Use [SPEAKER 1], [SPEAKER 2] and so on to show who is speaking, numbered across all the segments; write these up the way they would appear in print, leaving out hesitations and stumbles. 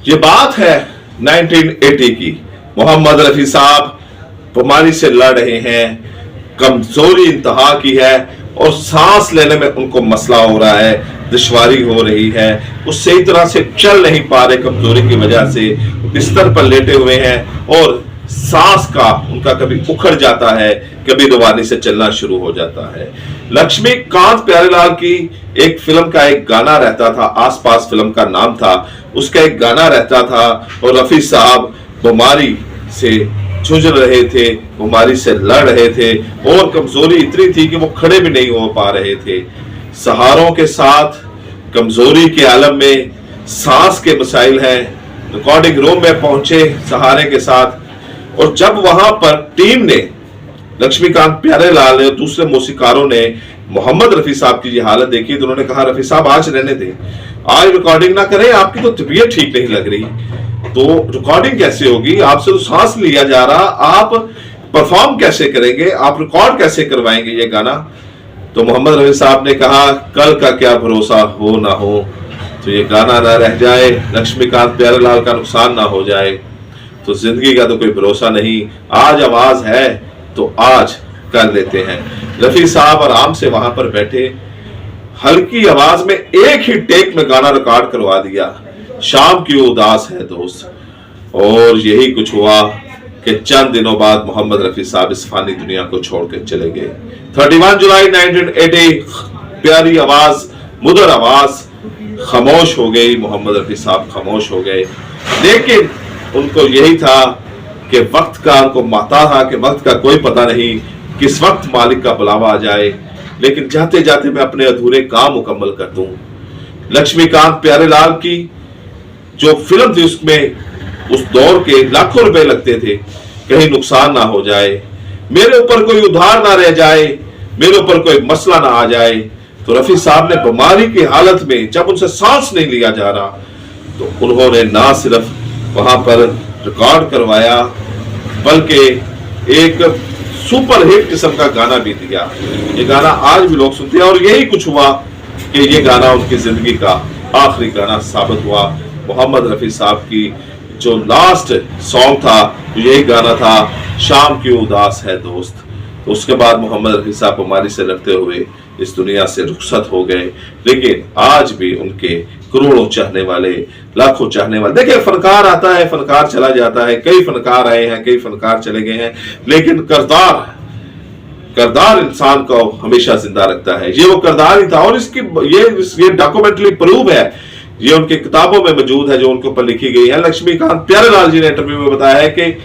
[SPEAKER 1] ये बात है 1980 की। मोहम्मद रफी साहब बीमारी से लड़ रहे हैं, कमजोरी इंतहा की है और सांस लेने में उनको मसला हो रहा है, दुश्वारी हो रही है, वो सही तरह से चल नहीं पा रहे कमजोरी की वजह से, बिस्तर पर लेटे हुए हैं और सांस का उनका कभी उखड़ जाता है, कभी रवानी से चलना शुरू हो जाता है। लक्ष्मीकांत प्यारेलाल की एक फिल्म का एक गाना रहता था, आसपास फिल्म का नाम था, उसका एक गाना रहता था और रफी साहब बीमारी से जूझ रहे थे, बीमारी से लड़ रहे थे और कमजोरी इतनी थी कि वो खड़े भी नहीं हो पा रहे थे। सहारों के साथ कमजोरी के आलम में सांस के मसाइल हैं। रिकॉर्डिंग रूम में पहुंचे सहारे के साथ और जब वहां पर टीम ने, लक्ष्मीकांत प्यारेलाल ने और दूसरे मौसीकारों ने मोहम्मद रफी साहब की ये हालत देखी तो उन्होंने कहा, रफी साहब आज रहने दें, आज रिकॉर्डिंग ना करें, आपकी तो तबीयत ठीक नहीं लग रही, तो रिकॉर्डिंग कैसे होगी, आपसे तो सांस लिया जा रहा, आप परफॉर्म कैसे करेंगे, आप रिकॉर्ड कैसे करवाएंगे ये गाना। तो मोहम्मद रफी साहब ने कहा, कल का क्या भरोसा हो ना हो, तो ये गाना ना रह जाए, लक्ष्मीकांत प्यारेलाल का नुकसान ना हो जाए, तो जिंदगी का तो कोई भरोसा नहीं, आज आवाज है तो आज कर लेते हैं। रफी साहब आराम से वहां पर बैठे, हल्की आवाज में एक ही टेक में गाना रिकॉर्ड करवा दिया, शाम की उदास है दोस्त। और यही कुछ हुआ कि चंद दिनों बाद मोहम्मद रफी साहब इस फानी दुनिया को छोड़कर चले गए। 31 जुलाई 1980, प्यारी आवाज, मुदर आवाज खामोश हो गई, मोहम्मद रफी साहब खामोश हो गए। लेकिन उनको यही था कि वक्त का, उनको माता था कि वक्त का कोई पता नहीं किस वक्त मालिक का बुलावा आ जाए, लेकिन जाते जाते मैं अपने अधूरे काम मुकम्मल कर दूं। लक्ष्मीकांत प्यारेलाल की जो फिल्म थी उसमें उस दौर के लाखों रुपए लगते थे, कहीं नुकसान ना हो जाए, मेरे ऊपर कोई उधार ना रह जाए, मेरे ऊपर कोई मसला ना आ जाए। तो रफी साहब ने बीमारी की हालत में जब उनसे सांस नहीं लिया जा रहा तो उन्होंने ना सिर्फ वहां पर रिकॉर्ड करवाया बल्कि एक सुपर हिट किस्म का गाना भी दिया। ये गाना आज भी लोग सुनते हैं और यही कुछ हुआ कि ये गाना उनकी जिंदगी का आखिरी गाना साबित हुआ। मोहम्मद रफी साहब की जो लास्ट सॉन्ग था यही गाना था, शाम की उदास है दोस्त। तो उसके बाद मोहम्मद रफी साहब बीमारी से लड़ते हुए इस दुनिया से रुखसत हो गए, लेकिन आज भी उनके करोड़ों चाहने वाले, लाखों चाहने वाले, देखिए फनकार आता है, फनकार चला जाता है, कई फनकार आए हैं, कई फनकार चले गए हैं, लेकिन करदार इंसान को हमेशा जिंदा रखता है। ये वो करदार ही था और इसकी ये डॉक्यूमेंटरी प्रूव है, ये उनकी किताबों में मौजूद है जो उनके ऊपर लिखी गई है। लक्ष्मीकांत प्यारेलाल जी ने इंटरव्यू में बताया है कि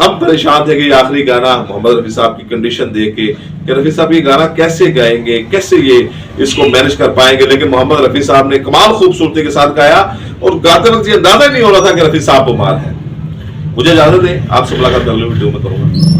[SPEAKER 1] हम परेशान थे कि आखिरी गाना मोहम्मद रफी साहब की कंडीशन देख के कि रफी साहब ये गाना कैसे गाएंगे, कैसे ये इसको मैनेज कर पाएंगे, लेकिन मोहम्मद रफी साहब ने कमाल खूबसूरती के साथ गाया और गाते वक्त ये अंदाजा नहीं हो रहा था कि रफी साहब बीमार है। मुझे इजाजत दें, आपसे मुलाकात अगले वीडियो में करूंगा।